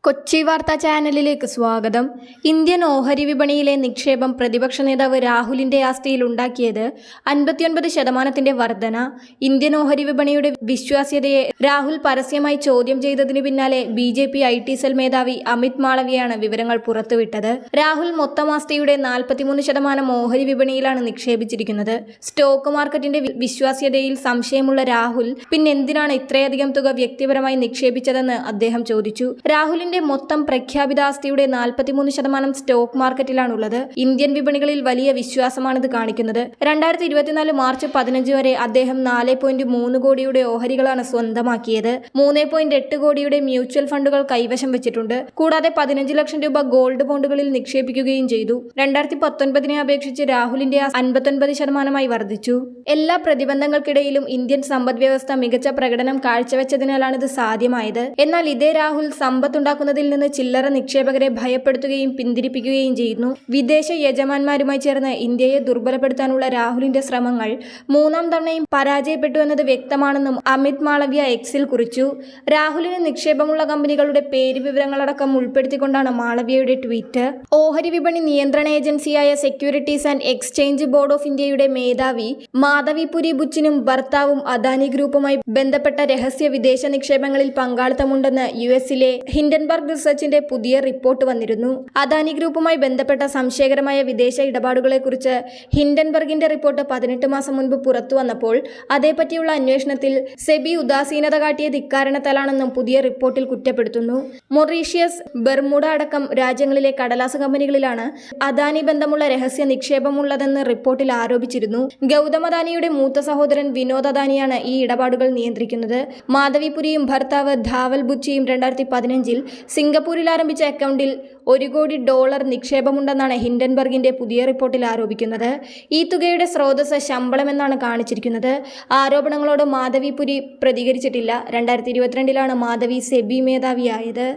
കൊച്ചി വാർത്താ ചാനലിലേക്ക് സ്വാഗതം. ഇന്ത്യൻ ഓഹരി വിപണിയിലെ നിക്ഷേപം പ്രതിപക്ഷ നേതാവ് രാഹുലിന്റെ ആസ്തിയിൽ ഉണ്ടാക്കിയത് 59% വർധന. ഇന്ത്യൻ ഓഹരി വിപണിയുടെ വിശ്വാസ്യതയെ രാഹുൽ പരസ്യമായി ചോദ്യം ചെയ്തതിനു പിന്നാലെ BJP IT സെൽ മേധാവി അമിത് മാളവ്യയാണ് വിവരങ്ങൾ പുറത്തുവിട്ടത്. രാഹുൽ മൊത്തം ആസ്തിയുടെ 43% ഓഹരി വിപണിയിലാണ് നിക്ഷേപിച്ചിരിക്കുന്നത്. സ്റ്റോക്ക് മാർക്കറ്റിന്റെ വിശ്വാസ്യതയിൽ സംശയമുള്ള രാഹുൽ പിന്നെന്തിനാണ് ഇത്രയധികം തുക വ്യക്തിപരമായി നിക്ഷേപിച്ചതെന്ന് അദ്ദേഹം ചോദിച്ചു. രാഹുലിന്റെ മൊത്തം പ്രഖ്യാപിത ആസ്തിയുടെ 43% സ്റ്റോക്ക് മാർക്കറ്റിലാണുള്ളത്. ഇന്ത്യൻ വിപണികളിൽ വലിയ വിശ്വാസമാണിത് കാണിക്കുന്നത്. 2024 മാർച്ച് 15 വരെ അദ്ദേഹം 4.3 കോടിയുടെ ഓഹരികളാണ് സ്വന്തമാക്കിയത്. 3.8 കോടിയുടെ മ്യൂച്വൽ ഫണ്ടുകൾ കൈവശം വെച്ചിട്ടുണ്ട്. കൂടാതെ 15 ലക്ഷം രൂപ ഗോൾഡ് ബോണ്ടുകളിൽ നിക്ഷേപിക്കുകയും ചെയ്തു. 2019 അപേക്ഷിച്ച് രാഹുലിന്റെ 59% വർദ്ധിച്ചു. എല്ലാ പ്രതിബന്ധങ്ങൾക്കിടയിലും ഇന്ത്യൻ സമ്പദ് വ്യവസ്ഥ മികച്ച പ്രകടനം കാഴ്ചവെച്ചതിനാലാണിത് സാധ്യമായത്. എന്നാൽ ഇതേ രാഹുൽ സമ്പത്തുണ്ടാക്കുന്നതിൽ നിന്ന് ചില്ലറ നിക്ഷേപകരെ ഭയപ്പെടുത്തുകയും പിന്തിരിപ്പിക്കുകയും ചെയ്യുന്നു. വിദേശ യജമാന്മാരുമായി ചേർന്ന് ഇന്ത്യയെ ദുർബലപ്പെടുത്താനുള്ള രാഹുലിന്റെ ശ്രമങ്ങൾ മൂന്നാം തവണയും പരാജയപ്പെട്ടുവെന്നത് വ്യക്തമാണെന്നും അമിത് മാളവ്യ എക്സിൽ കുറിച്ചു. രാഹുലിന് നിക്ഷേപമുള്ള കമ്പനികളുടെ പേര് വിവരങ്ങളടക്കം ഉൾപ്പെടുത്തിക്കൊണ്ടാണ് മാളവ്യയുടെ ട്വീറ്റ്. ഓഹരി വിപണി നിയന്ത്രണ ഏജൻസിയായ securities and exchange board of ഇന്ത്യയുടെ മേധാവി മാധവിപുരി ബുച്ചിനും ഭർത്താവും അദാനി ഗ്രൂപ്പുമായി ബന്ധപ്പെട്ട രഹസ്യ വിദേശ നിക്ഷേപങ്ങളിൽ പങ്കാളിത്തമുണ്ടെന്ന് US-ലെ ഹിൻഡൻബർഗ് റിസർച്ചിന്റെ പുതിയ റിപ്പോർട്ട് വന്നിരുന്നു. അദാനി ഗ്രൂപ്പുമായി ബന്ധപ്പെട്ട സംശയകരമായ വിദേശ ഇടപാടുകളെക്കുറിച്ച് ഹിൻഡൻബർഗിന്റെ റിപ്പോർട്ട് 18 മാസം മുൻപ് പുറത്തു വന്നപ്പോൾ അതേപറ്റിയുള്ള അന്വേഷണത്തിൽ സെബി ഉദാസീനത കാട്ടിയത് ഇക്കാരണത്താലാണെന്നും പുതിയ റിപ്പോർട്ടിൽ കുറ്റപ്പെടുത്തുന്നു. മൊറീഷ്യസ്, ബർമുഡ അടക്കം രാജ്യങ്ങളിലെ കടലാസ് കമ്പനികളിലാണ് അദാനി ബന്ധമുള്ള രഹസ്യ നിക്ഷേപമുള്ളതെന്ന് റിപ്പോർട്ടിൽ ആരോപിച്ചിരുന്നു. ഗൗതം അദാനിയുടെ മൂത്ത സഹോദരൻ വിനോദ് അദാനിയാണ് ഈ ഇടപാടുകൾ നിയന്ത്രിക്കുന്നത്. മാധവിപുരിയും ഭർത്താവ് ധാവൽ ബുച്ചിയും 2015 സിംഗപ്പൂരിൽ ആരംഭിച്ച അക്കൗണ്ടിൽ $1 കോടി നിക്ഷേപമുണ്ടെന്നാണ് ഹിൻഡൻബർഗിന്റെ പുതിയ റിപ്പോർട്ടിൽ ആരോപിക്കുന്നത്. ഈ തുകയുടെ സ്രോതസ് ശമ്പളമെന്നാണ് കാണിച്ചിരിക്കുന്നത്. ആരോപണങ്ങളോട് മാധവിപുരി പ്രതികരിച്ചിട്ടില്ല. 2022 മാധവി സെബി മേധാവിയായത്.